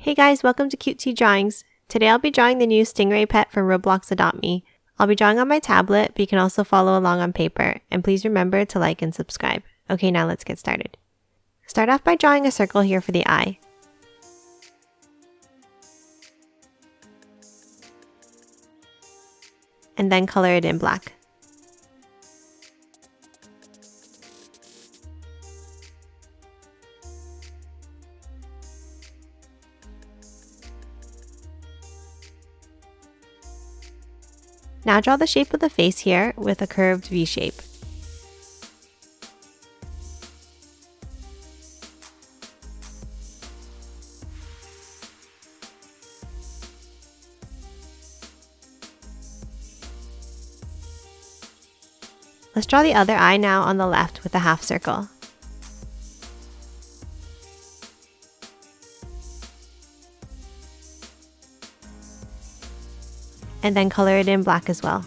Hey guys, welcome to Cutesy Drawings. Today I'll be drawing the new Stingray pet from Roblox Adopt Me. I'll be drawing on my tablet, but you can also follow along on paper. And please remember to like and subscribe. Okay, now let's get started. Start off by drawing a circle here for the eye. And then color it in black. Now draw the shape of the face here with a curved V shape. Let's draw the other eye now on the left with a half circle. And then color it in black as well.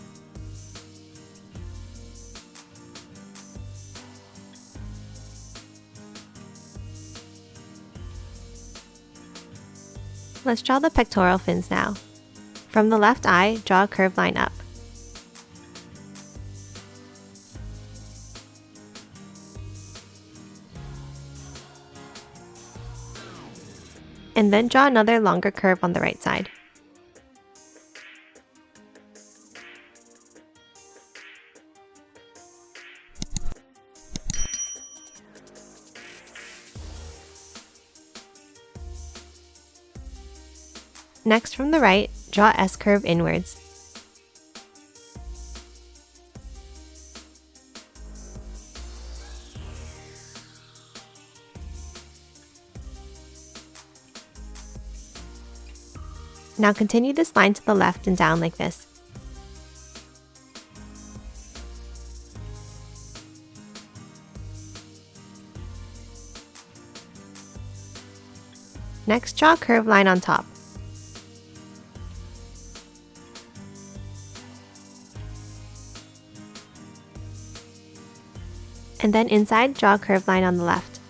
Let's draw the pectoral fins now. From the left eye, draw a curved line up. And then draw another longer curve on the right side. Next, from the right, draw a S-curve inwards. Now continue this line to the left and down like this. Next, draw a curved line on top. And then inside, draw a curved line on the left.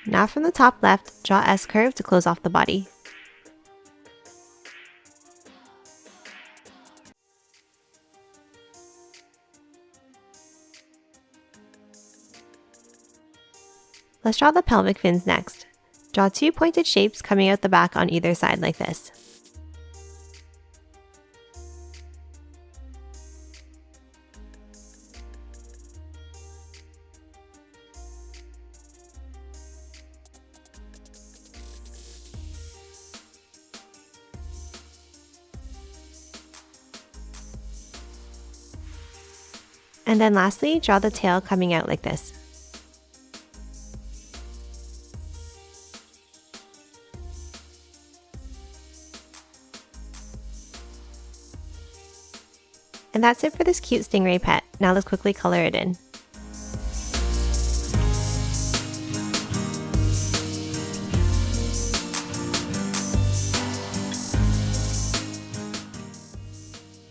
Now from the top left, draw S-curve to close off the body. Let's draw the pelvic fins next. Draw two pointed shapes coming out the back on either side like this. And then lastly, draw the tail coming out like this. And that's it for this cute stingray pet. Now let's quickly color it in.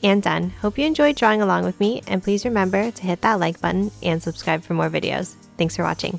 And done. Hope you enjoyed drawing along with me, and please remember to hit that like button and subscribe for more videos. Thanks for watching.